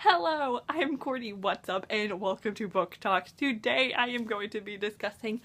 Hello, I'm Courtney, what's up, and welcome to Book Talk. Today I am going to be discussing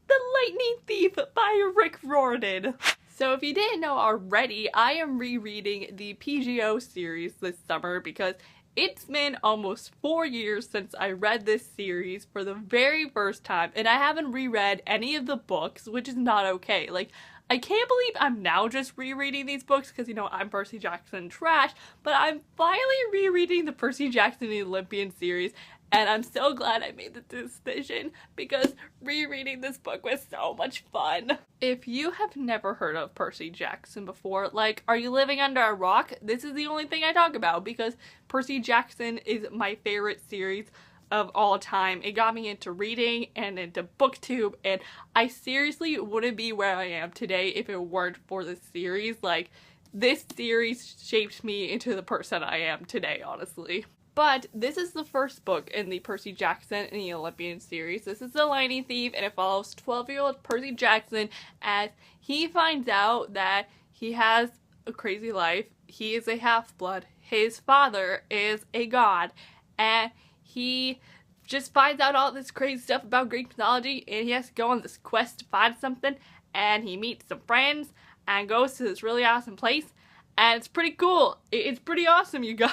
The Lightning Thief by Riordan. So if you didn't know already, I am rereading the PGO series this summer because it's been almost 4 years since I read this series for the very first time, and I haven't reread any of the books, which is not okay. Like, I can't believe I'm now just rereading these books because, you know, I'm Percy Jackson trash, but I'm finally rereading the Percy Jackson the Olympian series, and I'm so glad I made the decision because rereading this book was so much fun. If you have never heard of Percy Jackson before, like, are you living under a rock? This is the only thing I talk about because Percy Jackson is my favorite series of all time. It got me into reading and into BookTube, and I seriously wouldn't be where I am today if it weren't for this series. Like, this series shaped me into the person I am today, honestly. But this is the first book in the Percy Jackson and the Olympian series. This is The Lightning Thief, and it follows 12-year-old Percy Jackson as he finds out that he has a crazy life. He is a half-blood. His father is a god, and he just finds out all this crazy stuff about Greek mythology, and he has to go on this quest to find something, and he meets some friends and goes to this really awesome place, and it's pretty cool. It's pretty awesome, you guys.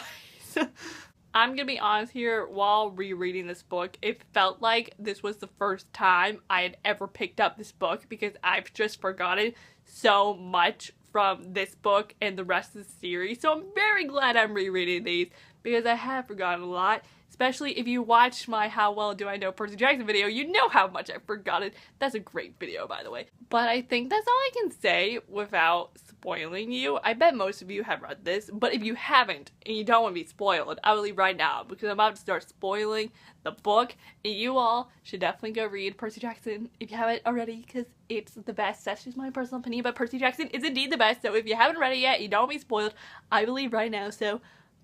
I'm gonna be honest here, while rereading this book, it felt like this was the first time I had ever picked up this book because I've just forgotten so much from this book and the rest of the series. So I'm very glad I'm rereading these because I have forgotten a lot. Especially if you watched my How Well Do I Know Percy Jackson video, you know how much I've forgotten. That's a great video, by the way. But I think that's all I can say without spoiling you. I bet most of you have read this, but if you haven't and you don't want to be spoiled, I will leave right now because I'm about to start spoiling the book. And you all should definitely go read Percy Jackson if you haven't already because it's the best. That's just my personal opinion, but Percy Jackson is indeed the best. So if you haven't read it yet, you don't want to be spoiled, I will leave right now. So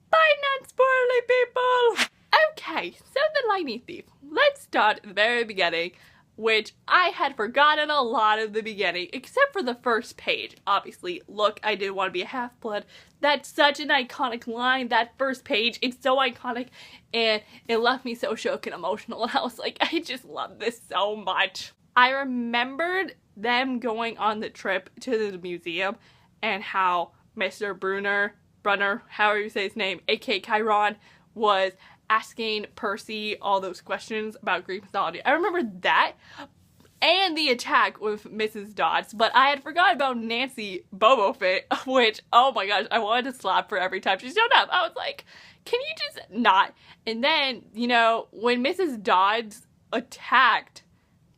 bye, non-spoiling people! Okay, so The Lightning Thief. Let's start at the very beginning, which I had forgotten a lot of the beginning, except for the first page. Obviously, look, I didn't want to be a half-blood. That's such an iconic line, that first page. It's so iconic, and it left me so shook and emotional, and I was like, I just love this so much. I remembered them going on the trip to the museum, and how Mr. Brunner, however you say his name, aka Chiron, was asking Percy all those questions about Greek mythology. I remember that and the attack with Mrs. Dodds, but I had forgotten about Nancy Bobo Fett, which, oh my gosh, I wanted to slap her every time she showed up. I was like, can you just not? And then, you know, when Mrs. Dodds attacked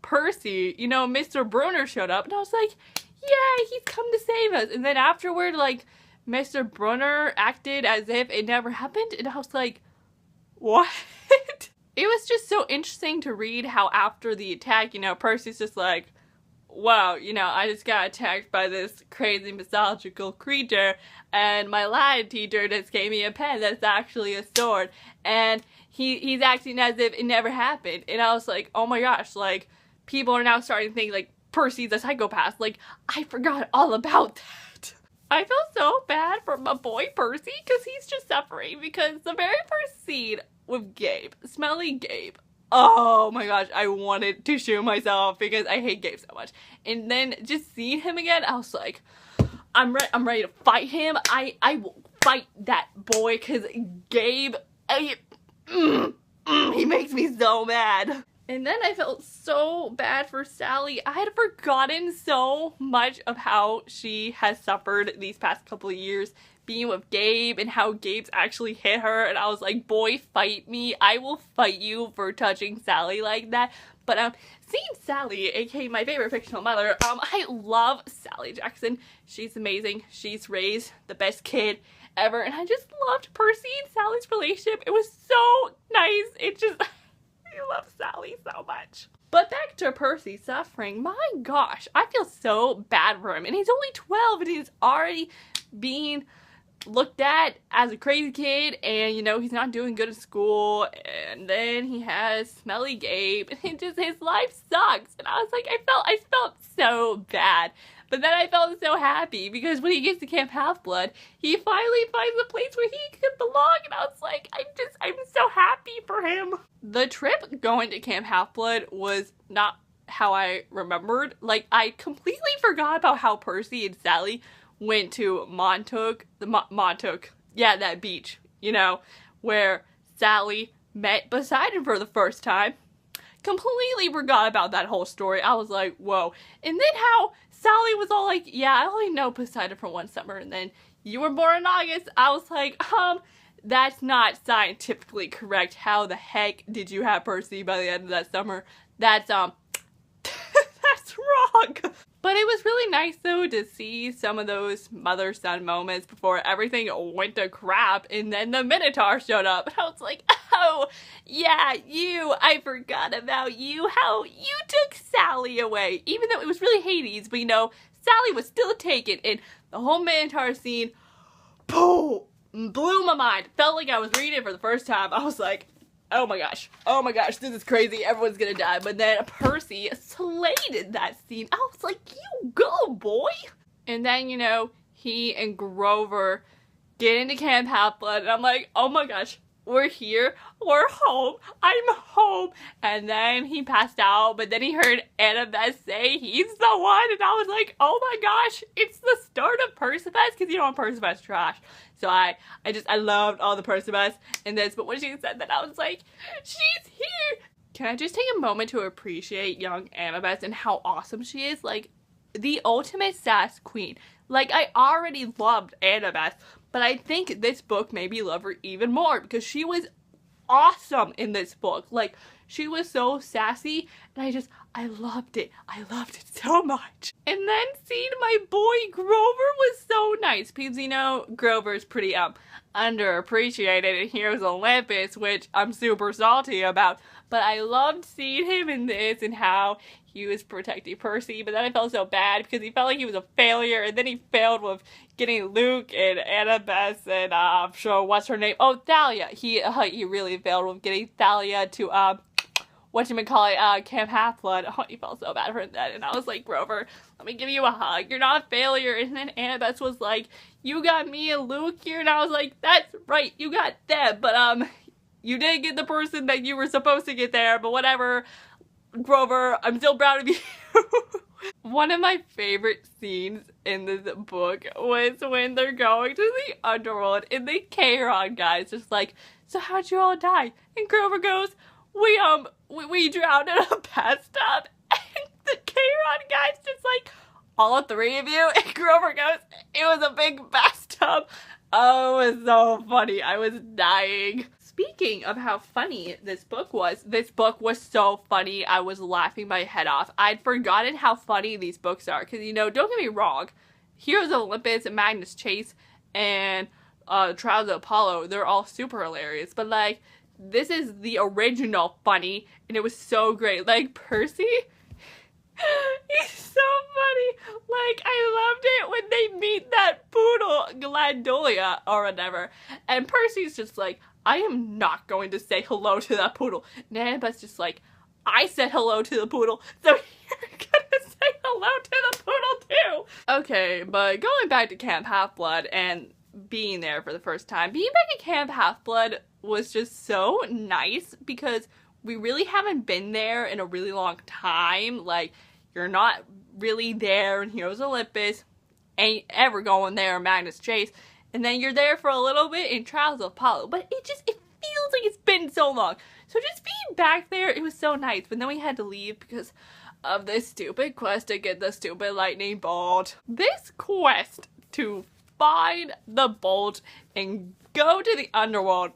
Percy, you know, Mr. Brunner showed up, and I was like, yeah, he's come to save us. And then afterward, like, Mr. Brunner acted as if it never happened, and I was like, what? It was just so interesting to read how after the attack, you know, Percy's just like, wow, you know, I just got attacked by this crazy mythological creature, and my Latin teacher just gave me a pen that's actually a sword, and he's acting as if it never happened. And I was like, oh my gosh, like, people are now starting to think, like, Percy's a psychopath. Like, I forgot all about that. I feel so bad for my boy Percy because he's just suffering because the very first scene with Gabe, Smelly Gabe, oh my gosh, I wanted to shoot myself because I hate Gabe so much. And then just seeing him again, I was like, I'm ready to fight him. I will fight that boy because Gabe, he makes me so mad. And then I felt so bad for Sally. I had forgotten so much of how she has suffered these past couple of years being with Gabe and how Gabe's actually hit her. And I was like, boy, fight me. I will fight you for touching Sally like that. But seeing Sally, aka my favorite fictional mother, I love Sally Jackson. She's amazing. She's raised the best kid ever. And I just loved Percy and Sally's relationship. It was so nice. It just... I love Sally so much. But back to Percy suffering. My gosh, I feel so bad for him. And he's only 12 and he's already being looked at as a crazy kid, and you know, he's not doing good in school, and then he has Smelly Gabe, and his life sucks. And I was like, I felt so bad. But then I felt so happy because when he gets to Camp Half-Blood, he finally finds a place where he could belong, and I was like, I'm the trip going to Camp Half-Blood was not how I remembered. Like, I completely forgot about how Percy and Sally went to Montauk, yeah, that beach, you know, where Sally met Poseidon for the first time. Completely forgot about that whole story. I was like, whoa. And then how Sally was all like, yeah, I only know Poseidon for one summer, and then you were born in August. I was like, that's not scientifically correct. How the heck did you have Percy by the end of that summer? That's, that's wrong. But it was really nice, though, to see some of those mother-son moments before everything went to crap, and then the Minotaur showed up, and I was like, oh, yeah, you, I forgot about you, how you took Sally away, even though it was really Hades, but you know, Sally was still taken, and the whole Minotaur scene, boom, blew my mind. Felt like I was reading it for the first time. I was like, oh my gosh, this is crazy, everyone's gonna die. But then Percy slayed that scene. I was like, you go, boy. And then, you know, he and Grover get into Camp Half-Blood, and I'm like, oh my gosh, we're here, we're home, I'm home. And then he passed out, but then he heard Annabeth say he's the one, and I was like, oh my gosh, it's the start of Perseus, because you know, Perseus trash. So I loved all the Perseus in this, but when she said that, I was like, she's here. Can I just take a moment to appreciate young Annabeth and how awesome she is? Like, the ultimate sass queen. Like, I already loved Annabeth, but I think this book made me love her even more because she was awesome in this book. Like, she was so sassy, and I loved it. I loved it so much. And then seeing my boy Grover was so nice because, you know, Grover's pretty underappreciated in Heroes Olympus, which I'm super salty about. But I loved seeing him in this and how he was protecting Percy, but then I felt so bad because he felt like he was a failure, and then he failed with getting Luke and Annabeth and so what's her name? Oh, Thalia. He really failed with getting Thalia to Camp Half-Blood. Oh, he felt so bad for that, and I was like, Grover, let me give you a hug. You're not a failure. And then Annabeth was like, you got me and Luke here, and I was like, that's right, you got them, but you didn't get the person that you were supposed to get there, but whatever. Grover, I'm still proud of you. One of my favorite scenes in this book was when they're going to the underworld and the Chiron guy's just like, so how'd you all die? And Grover goes, we drowned in a bathtub. And the Chiron guy's just like, all three of you? And Grover goes, it was a big bathtub. Oh, it was so funny. I was dying. Speaking of how funny this book was so funny, I was laughing my head off. I'd forgotten how funny these books are, because, you know, don't get me wrong, Heroes of Olympus and Magnus Chase and Trials of Apollo, they're all super hilarious, but, like, this is the original funny, and it was so great. Like, Percy, he's so funny. Like, I loved it when they meet that poodle, Glandolia, or whatever, and Percy's just like, I am not going to say hello to that poodle. And Annabeth's just like, I said hello to the poodle, so you're gonna say hello to the poodle too. Okay, but going back to Camp Half-Blood and being there for the first time, being back at Camp Half-Blood was just so nice because we really haven't been there in a really long time. Like, you're not really there in Heroes Olympus, ain't ever going there in Magnus Chase. And then you're there for a little bit in Trials of Apollo. But it feels like it's been so long. So just being back there, it was so nice. But then we had to leave because of this stupid quest to get the stupid lightning bolt. This quest to find the bolt and go to the underworld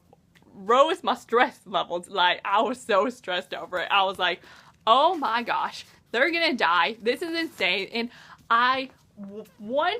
rose my stress levels. Like, I was so stressed over it. I was like, oh my gosh, they're gonna die. This is insane. And I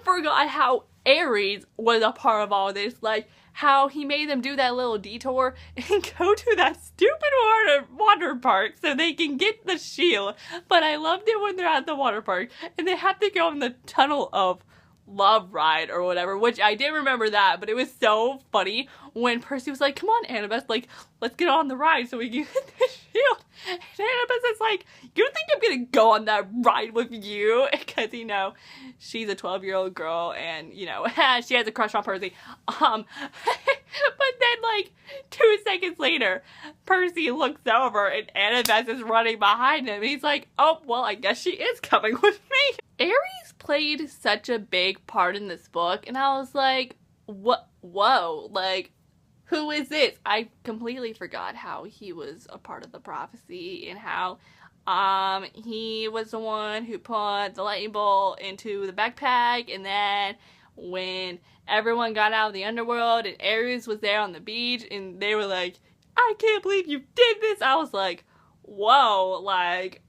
forgot how Ares was a part of all this, like how he made them do that little detour and go to that stupid water park so they can get the shield. But I loved it when they're at the water park and they have to go in the tunnel of love ride or whatever, which I did remember that, but it was so funny when Percy was like, come on, Annabeth, like, let's get on the ride so we can get the shield. And Annabeth is like, you don't think I'm gonna go on that ride with you? Because, you know, she's a 12-year-old girl and, you know, she has a crush on Percy. But then, like, 2 seconds later, Percy looks over and Annabeth is running behind him. And he's like, oh, well, I guess she is coming with me. Aries played such a big part in this book, and I was like, what? Whoa, like, who is this? I completely forgot how he was a part of the prophecy and how he was the one who put the lightning bolt into the backpack, and then when everyone got out of the underworld and Aries was there on the beach and they were like, I can't believe you did this. I was like, whoa, like,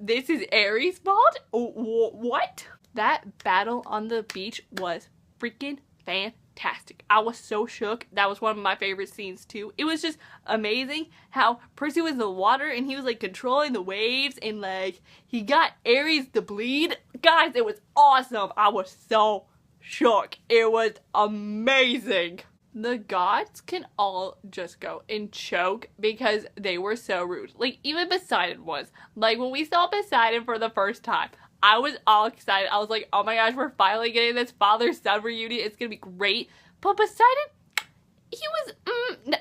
this is Aries' fault? What? That battle on the beach was freaking fantastic. I was so shook. That was one of my favorite scenes too. It was just amazing how Percy was in the water and he was like controlling the waves and like he got Aries to bleed. Guys, it was awesome. I was so shook. It was amazing. The gods can all just go and choke because they were so rude. Like, even Poseidon was. Like, when we saw Poseidon for the first time, I was all excited. I was like, oh my gosh, we're finally getting this father-son reunion. It's gonna be great. But Poseidon, he was,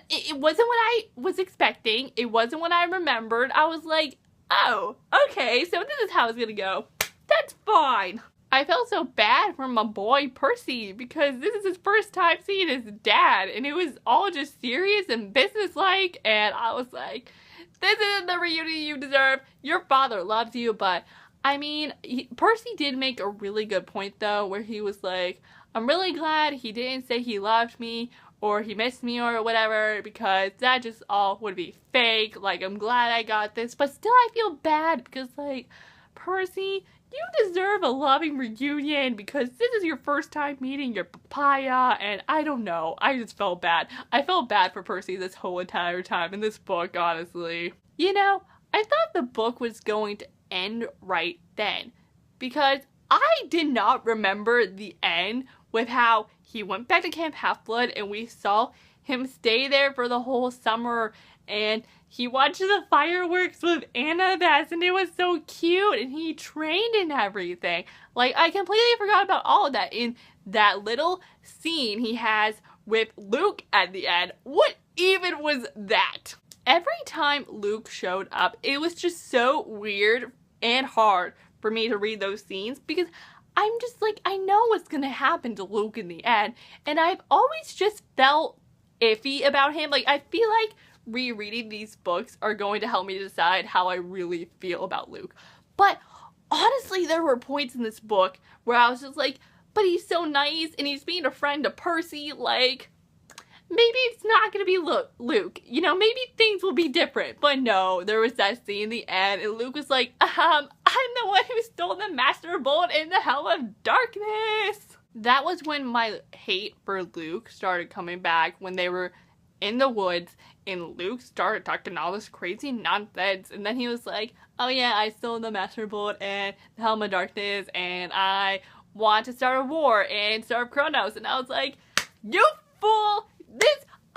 it wasn't what I was expecting. It wasn't what I remembered. I was like, oh, okay, so this is how it's gonna go. That's fine. I felt so bad for my boy Percy because this is his first time seeing his dad and it was all just serious and businesslike, and I was like, this isn't the reunion you deserve. Your father loves you. But I mean, Percy did make a really good point though, where he was like, I'm really glad he didn't say he loved me or he missed me or whatever, because that just all would be fake. Like, I'm glad I got this, but still I feel bad because, like, Percy, you deserve a loving reunion because this is your first time meeting your papaya, and I don't know, I just felt bad. I felt bad for Percy this whole entire time in this book, honestly. You know, I thought the book was going to end right then because I did not remember the end with how he went back to Camp Half-Blood and we saw him stay there for the whole summer and he watched the fireworks with Annabeth and it was so cute and he trained and everything. Like, I completely forgot about all of that in that little scene he has with Luke at the end. What even was that? Every time Luke showed up, it was just so weird and hard for me to read those scenes because I'm just like, I know what's gonna happen to Luke in the end, and I've always just felt iffy about him. Like, I feel like rereading these books are going to help me decide how I really feel about Luke. But honestly, there were points in this book where I was just like, but he's so nice and he's being a friend to Percy, like, maybe it's not gonna be Luke, you know, maybe things will be different. But no, there was that scene in the end and Luke was like, I'm the one who stole the Master Bolt in the Helm of Darkness. That was when my hate for Luke started coming back, when they were in the woods and Luke started talking all this crazy nonsense, and then he was like, oh yeah, I stole the Master Bolt and the Helm of Darkness and I want to start a war and serve Kronos. And I was like, you fool!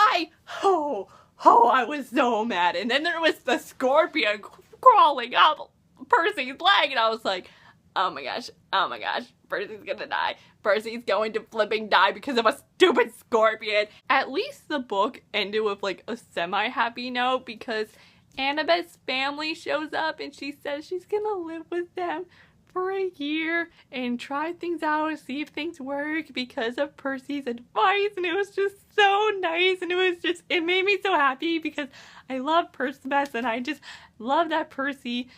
I was so mad. And then there was the scorpion crawling up Percy's leg and I was like, oh my gosh, Percy's gonna die. Percy's going to flipping die because of a stupid scorpion. At least the book ended with like a semi-happy note because Annabeth's family shows up and she says she's gonna live with them for a year and try things out and see if things work because of Percy's advice, and it was just so nice, and it made me so happy because I love Perseus and I just love that Percy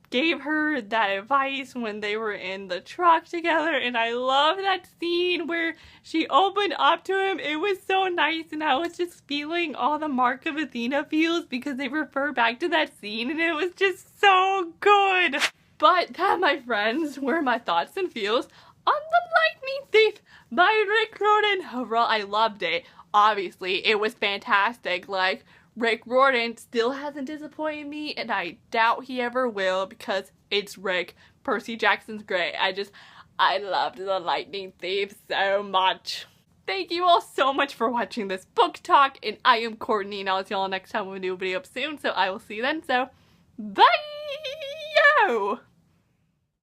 gave her that advice when they were in the truck together, and I love that scene where she opened up to him. It was so nice, and I was just feeling all the Mark of Athena feels because they refer back to that scene, and it was just so good. But that, my friends, were my thoughts and feels on The Lightning Thief by Rick Riordan. Overall, I loved it. Obviously, it was fantastic. Like, Rick Riordan still hasn't disappointed me, and I doubt he ever will because it's Rick. Percy Jackson's great. I loved The Lightning Thief so much. thank you all so much for watching this book talk, and I am Courtney, and I'll see you all next time when we do a video up soon, so I will see you then, so bye!